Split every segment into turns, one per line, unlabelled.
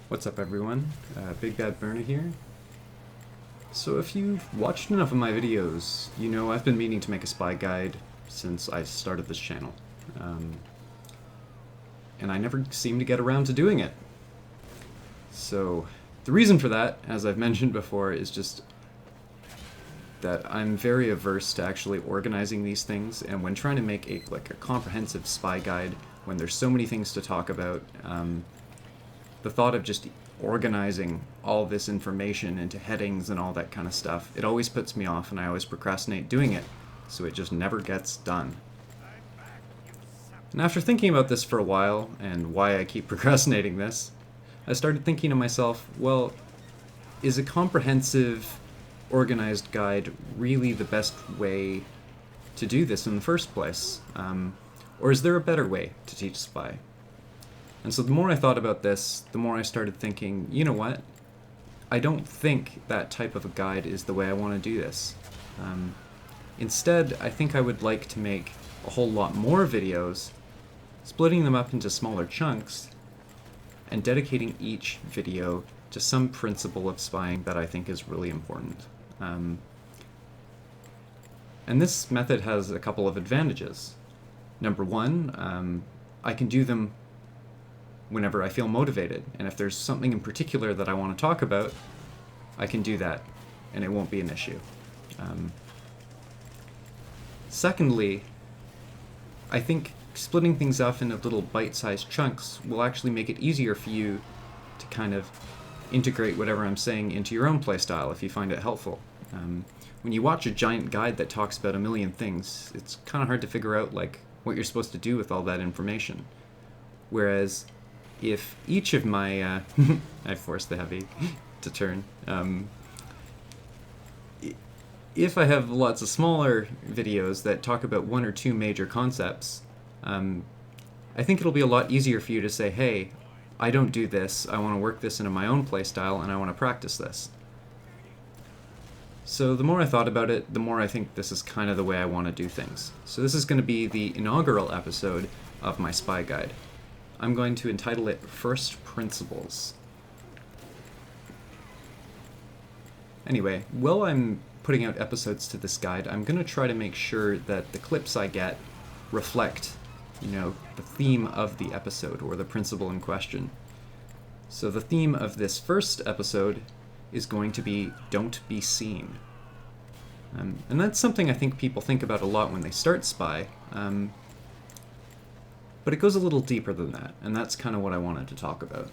What's up, everyone? Big Bad Burner here. So if you've watched enough of my videos, you know I've been meaning to make a spy guide since I started this channel. And I never seem to get around to doing it. So the reason for that, as I've mentioned before, is just that I'm very averse to actually organizing these things, and when trying to make a comprehensive spy guide, when there's so many things to talk about, the thought of just organizing all this information into headings and all that kind of stuff, it always puts me off, and I always procrastinate doing it, so it just never gets done. And after thinking about this for a while, and why I keep procrastinating this, I started thinking to myself, well, is a comprehensive, organized guide really the best way to do this in the first place? Or is there a better way to teach spy? And so the more I thought about this, the more I started thinking, you know what? I don't think that type of a guide is the way I want to do this. Instead, I think I would like to make a whole lot more videos, splitting them up into smaller chunks, and dedicating each video to some principle of spying that I think is really important. And this method has a couple of advantages. Number one, I can do them whenever I feel motivated, and if there's something in particular that I want to talk about, I can do that, and it won't be an issue. Secondly, I think splitting things up into little bite-sized chunks will actually make it easier for you to kind of integrate whatever I'm saying into your own playstyle if you find it helpful. When you watch a giant guide that talks about a million things, it's kind of hard to figure out what you're supposed to do with all that information. Whereas if each of my I forced the heavy to turn. If I have lots of smaller videos that talk about one or two major concepts, I think it'll be a lot easier for you to say, hey, I don't do this, I want to work this into my own playstyle, and I want to practice this. So the more I thought about it, the more I think this is kind of the way I want to do things. So this is going to be the inaugural episode of my spy guide. I'm going to entitle it First Principles. Anyway, while I'm putting out episodes to this guide, I'm going to try to make sure that the clips I get reflect, the theme of the episode or the principle in question. So the theme of this first episode is going to be Don't Be Seen. And that's something I think people think about a lot when they start spy. But it goes a little deeper than that, and that's kind of what I wanted to talk about.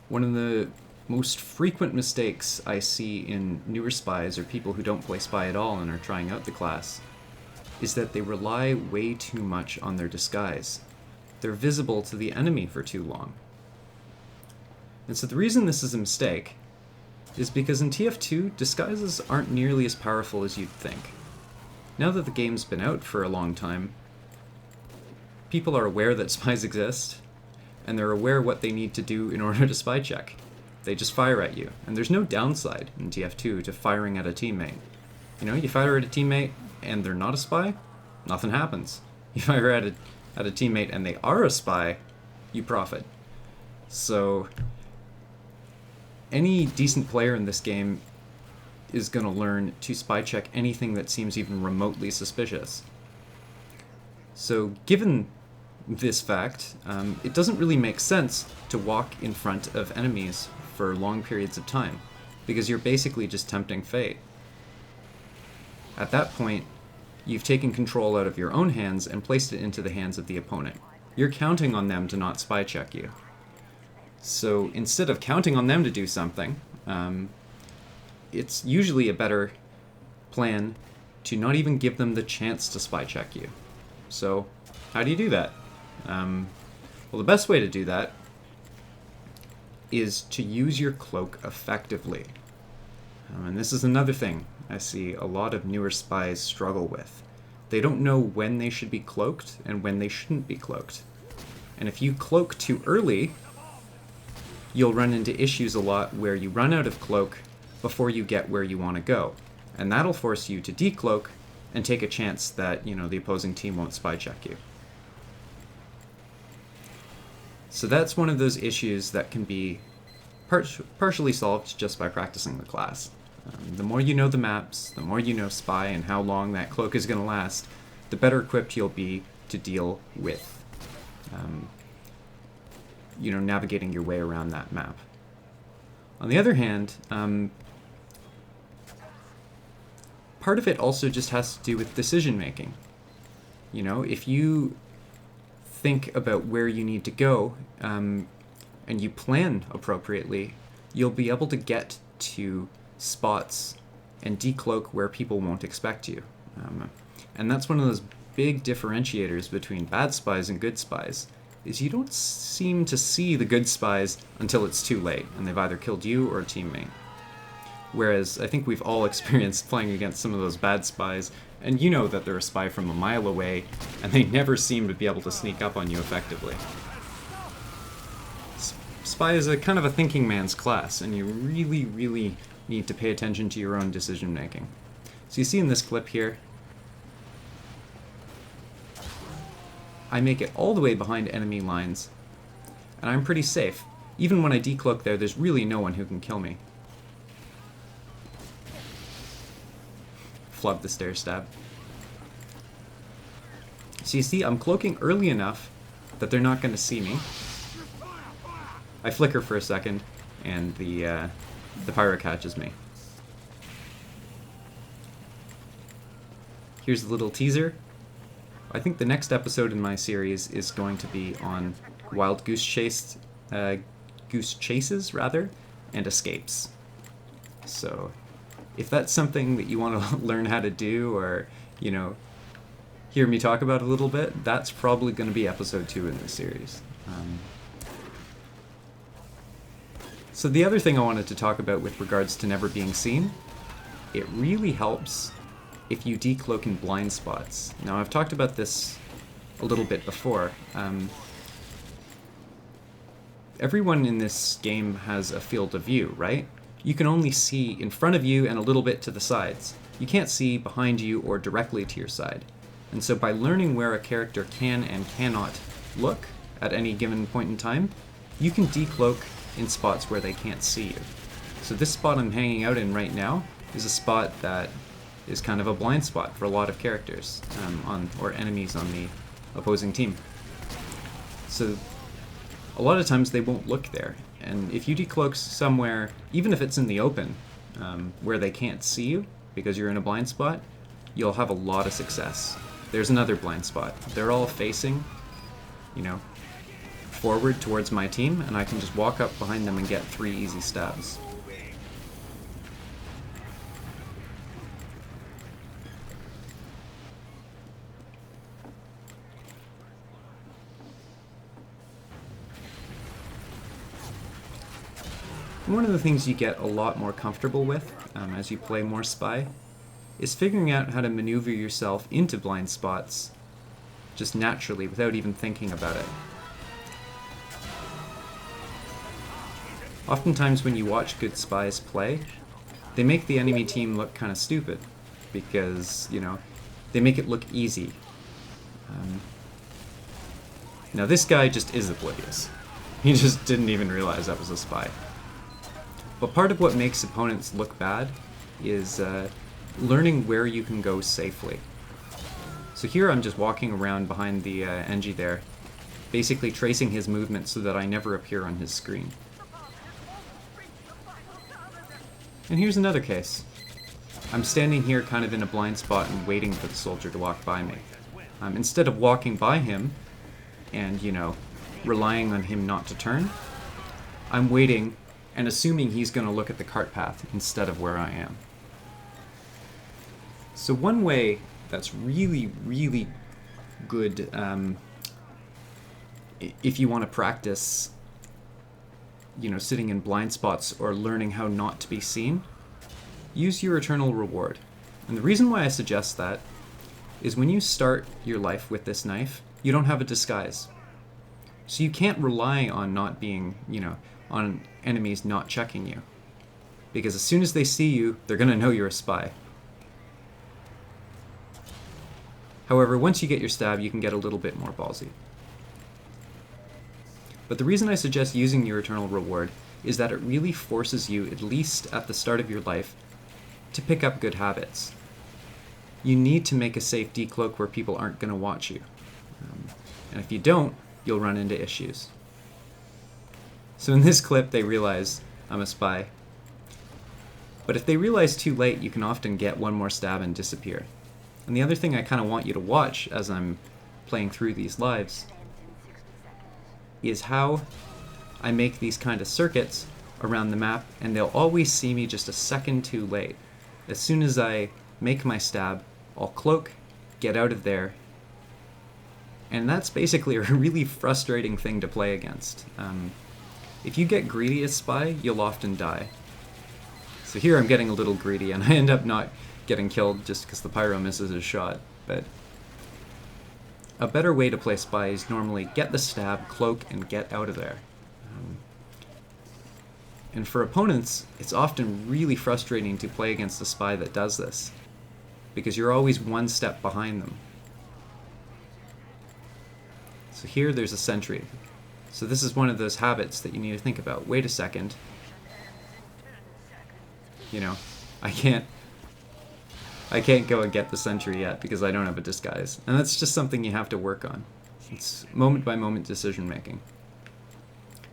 One of the most frequent mistakes I see in newer spies, or people who don't play spy at all and are trying out the class, is that they rely way too much on their disguise. They're visible to the enemy for too long. And so the reason this is a mistake is because in TF2, disguises aren't nearly as powerful as you'd think. Now that the game's been out for a long time, people are aware that spies exist, and they're aware what they need to do in order to spy check. They just fire at you, and there's no downside in TF2 to firing at a teammate. You fire at a teammate and they're not a spy, nothing happens. You fire at a teammate and they are a spy, you profit. So any decent player in this game is going to learn to spy check anything that seems even remotely suspicious. So given this fact, it doesn't really make sense to walk in front of enemies for long periods of time, because you're basically just tempting fate. At that point, you've taken control out of your own hands and placed it into the hands of the opponent. You're counting on them to not spy check you. So instead of counting on them to do something, it's usually a better plan to not even give them the chance to spy check you. So how do you do that? Well, the best way to do that is to use your cloak effectively. And this is another thing I see a lot of newer spies struggle with. They don't know when they should be cloaked and when they shouldn't be cloaked. And if you cloak too early, you'll run into issues a lot where you run out of cloak before you get where you want to go. And that'll force you to decloak and take a chance that, the opposing team won't spy check you. So that's one of those issues that can be partially solved just by practicing the class. The more you know the maps, the more you know Spy and how long that cloak is going to last, the better equipped you'll be to deal with, navigating your way around that map. On the other hand, part of it also just has to do with decision making. If you think about where you need to go, and you plan appropriately, you'll be able to get to spots and decloak where people won't expect you. And that's one of those big differentiators between bad spies and good spies, is you don't seem to see the good spies until it's too late, and they've either killed you or a teammate. Whereas I think we've all experienced playing against some of those bad spies, and you know that they're a spy from a mile away, and they never seem to be able to sneak up on you effectively. Spy is a kind of a thinking man's class, and you really, really need to pay attention to your own decision making. So you see in this clip here, I make it all the way behind enemy lines, and I'm pretty safe. Even when I decloak there, there's really no one who can kill me. Flub the stair stab. So you see, I'm cloaking early enough that they're not going to see me. I flicker for a second, and the pyro catches me. Here's a little teaser. I think the next episode in my series is going to be on wild goose chases, and escapes. So, if that's something that you want to learn how to do, or hear me talk about a little bit, that's probably going to be episode 2 in this series. So the other thing I wanted to talk about with regards to never being seen, it really helps if you decloak in blind spots. Now, I've talked about this a little bit before. Everyone in this game has a field of view, right? You can only see in front of you and a little bit to the sides. You can't see behind you or directly to your side. And so by learning where a character can and cannot look at any given point in time, you can decloak in spots where they can't see you. So this spot I'm hanging out in right now is a spot that is kind of a blind spot for a lot of characters, or enemies on the opposing team. So a lot of times they won't look there, and if you decloak somewhere, even if it's in the open, where they can't see you because you're in a blind spot, you'll have a lot of success. There's another blind spot. They're all facing, forward towards my team, and I can just walk up behind them and get 3 easy stabs. One of the things you get a lot more comfortable with as you play more Spy is figuring out how to maneuver yourself into blind spots just naturally without even thinking about it. Oftentimes when you watch good spies play, they make the enemy team look kind of stupid because, they make it look easy. Now this guy just is oblivious. He just didn't even realize that was a spy. But part of what makes opponents look bad is learning where you can go safely. So here I'm just walking around behind the Engie there, basically tracing his movement so that I never appear on his screen. And here's another case. I'm standing here kind of in a blind spot and waiting for the soldier to walk by me. Instead of walking by him and, relying on him not to turn, I'm waiting and assuming he's going to look at the cart path instead of where I am. So one way that's really, really good if you want to practice sitting in blind spots or learning how not to be seen, use your eternal reward. And the reason why I suggest that is when you start your life with this knife, you don't have a disguise. So you can't rely on not being, on enemies not checking you. Because as soon as they see you, they're going to know you're a spy. However, once you get your stab, you can get a little bit more ballsy. But the reason I suggest using your eternal reward is that it really forces you, at least at the start of your life, to pick up good habits. You need to make a safe decloak where people aren't going to watch you. And if you don't, you'll run into issues. So in this clip, they realize I'm a spy. But if they realize too late, you can often get one more stab and disappear. And the other thing I kind of want you to watch as I'm playing through these lives is how I make these kind of circuits around the map, and they'll always see me just a second too late. As soon as I make my stab, I'll cloak, get out of there, and that's basically a really frustrating thing to play against. If you get greedy as spy, you'll often die. So here I'm getting a little greedy, and I end up not getting killed just because the pyro misses his shot. But a better way to play spy is normally get the stab, cloak, and get out of there. And for opponents, it's often really frustrating to play against a spy that does this, because you're always one step behind them. So here there's a sentry. So this is one of those habits that you need to think about. Wait a second. You know, I can't go and get the sentry yet because I don't have a disguise. And that's just something you have to work on. It's moment by moment decision making.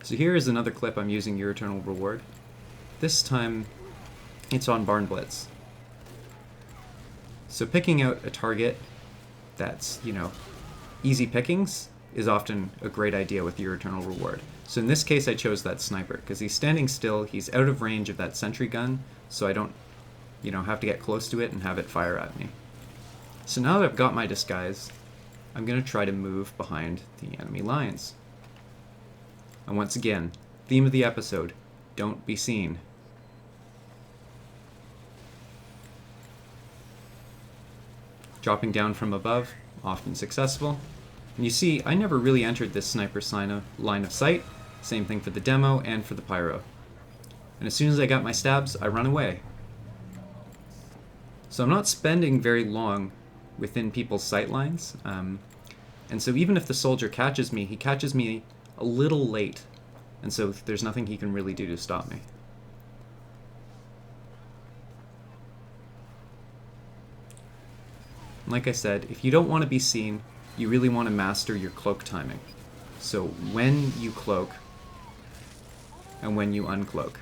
So here is another clip I'm using your eternal reward. This time it's on Barn Blitz. So picking out a target that's, easy pickings is often a great idea with your eternal reward. So in this case I chose that sniper because he's standing still, he's out of range of that sentry gun, so I don't have to get close to it and have it fire at me. So now that I've got my disguise, I'm going to try to move behind the enemy lines. And once again, theme of the episode, don't be seen. Dropping down from above, often successful. And you see, I never really entered this sniper line of sight. Same thing for the demo and for the pyro. And as soon as I got my stabs, I run away. So I'm not spending very long within people's sight lines. And so even if the soldier catches me, he catches me a little late. And so there's nothing he can really do to stop me. Like I said, if you don't want to be seen, you really want to master your cloak timing. So when you cloak and when you uncloak.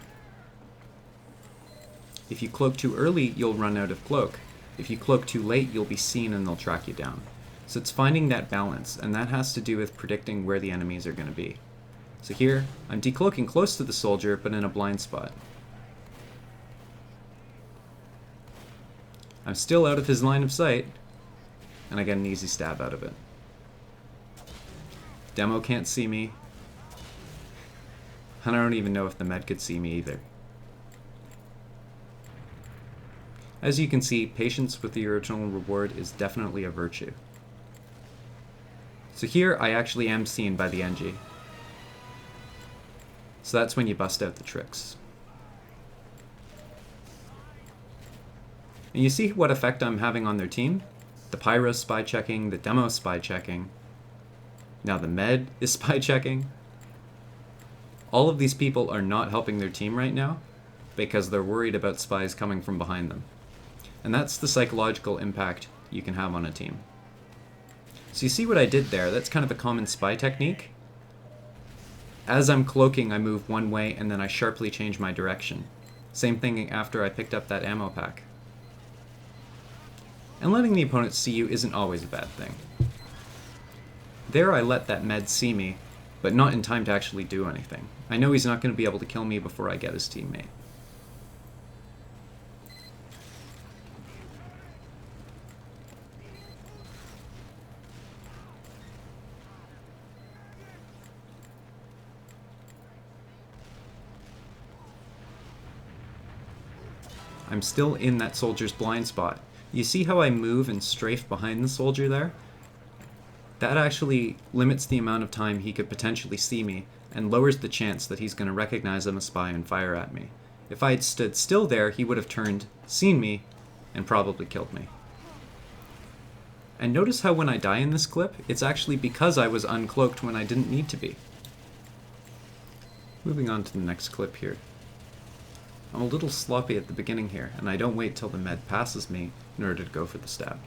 If you cloak too early, you'll run out of cloak. If you cloak too late, you'll be seen and they'll track you down. So it's finding that balance, and that has to do with predicting where the enemies are going to be. So here, I'm decloaking close to the soldier, but in a blind spot. I'm still out of his line of sight, and I get an easy stab out of it. Demo can't see me, and I don't even know if the med could see me either. As you can see, patience with the original reward is definitely a virtue. So here, I actually am seen by the NG. So that's when you bust out the tricks. And you see what effect I'm having on their team? The pyro spy checking, the demo spy checking. Now the med is spy checking. All of these people are not helping their team right now because they're worried about spies coming from behind them. And that's the psychological impact you can have on a team. So you see what I did there? That's kind of a common spy technique. As I'm cloaking, I move one way and then I sharply change my direction. Same thing after I picked up that ammo pack. And letting the opponent see you isn't always a bad thing. There I let that med see me, but not in time to actually do anything. I know he's not going to be able to kill me before I get his teammate. I'm still in that soldier's blind spot. You see how I move and strafe behind the soldier there? That actually limits the amount of time he could potentially see me and lowers the chance that he's going to recognize I'm a spy and fire at me. If I had stood still there, he would have turned, seen me, and probably killed me. And notice how when I die in this clip, it's actually because I was uncloaked when I didn't need to be. Moving on to the next clip here. I'm a little sloppy at the beginning here, and I don't wait till the med passes me in order to go for the stab.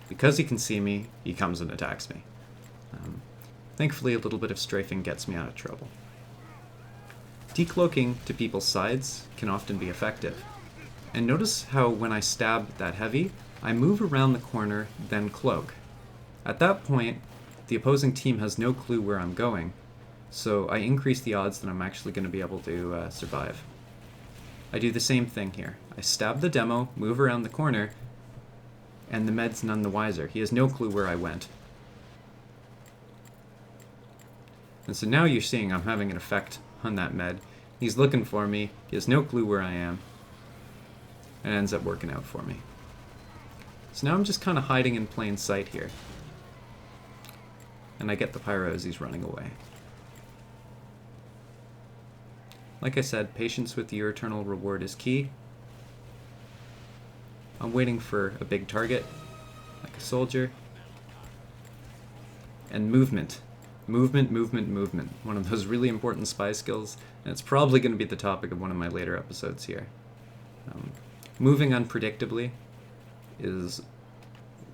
Because he can see me, he comes and attacks me. Thankfully, a little bit of strafing gets me out of trouble. Decloaking to people's sides can often be effective. And notice how when I stab that heavy, I move around the corner, then cloak. At that point, the opposing team has no clue where I'm going, so I increase the odds that I'm actually going to be able to survive. I do the same thing here. I stab the demo, move around the corner, and the med's none the wiser. He has no clue where I went. And so now you're seeing I'm having an effect on that med. He's looking for me, he has no clue where I am, and it ends up working out for me. So now I'm just kind of hiding in plain sight here. And I get the pyro as he's running away. Like I said, patience with your eternal reward is key. I'm waiting for a big target, like a soldier. And movement. Movement, movement, movement. One of those really important spy skills, and it's probably going to be the topic of one of my later episodes here. Moving unpredictably is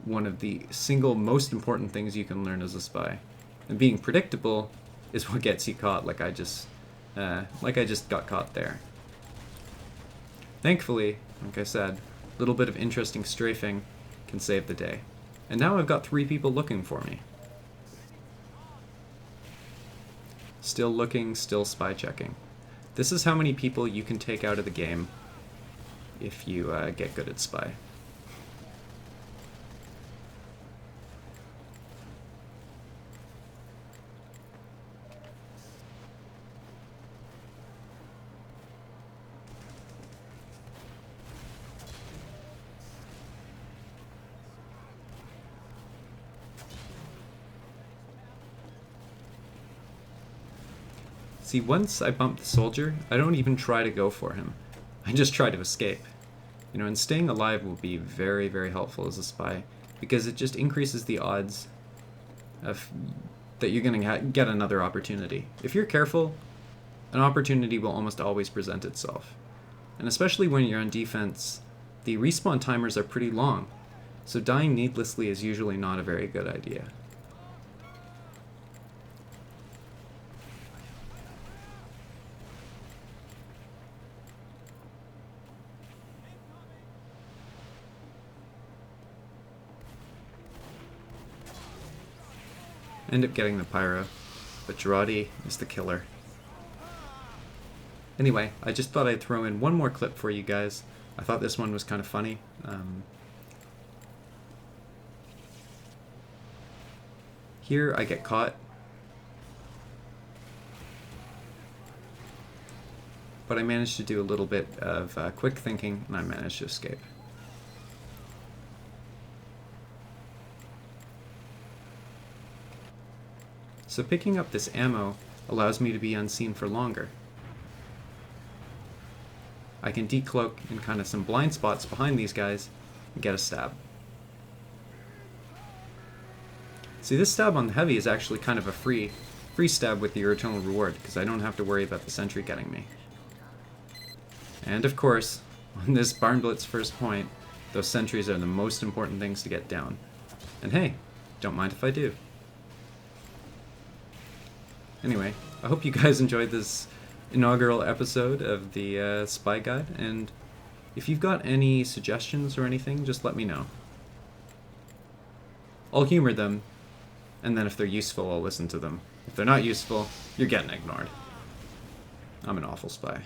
one of the single most important things you can learn as a spy. And being predictable is what gets you caught, like I just got caught there. Thankfully, like I said, a little bit of interesting strafing can save the day. And now I've got 3 people looking for me. Still looking, still spy checking. This is how many people you can take out of the game if you get good at spy. See, once I bump the soldier, I don't even try to go for him. I just try to escape. You know, and staying alive will be very, very helpful as a spy, because it just increases the odds of that you're going to get another opportunity. If you're careful, an opportunity will almost always present itself. And especially when you're on defense, the respawn timers are pretty long, so dying needlessly is usually not a very good idea. End up getting the pyro, but Girardi is the killer. Anyway, I just thought I'd throw in one more clip for you guys. I thought this one was kind of funny. Here I get caught, but I managed to do a little bit of quick thinking, and I managed to escape. So picking up this ammo allows me to be unseen for longer. I can decloak in kind of some blind spots behind these guys and get a stab. See, this stab on the heavy is actually kind of a free stab with your eternal reward, because I don't have to worry about the sentry getting me. And of course, on this Barn Blitz first point, those sentries are the most important things to get down. And hey, don't mind if I do. Anyway, I hope you guys enjoyed this inaugural episode of the Spy Guide, and if you've got any suggestions or anything, just let me know. I'll humor them, and then if they're useful, I'll listen to them. If they're not useful, you're getting ignored. I'm an awful spy.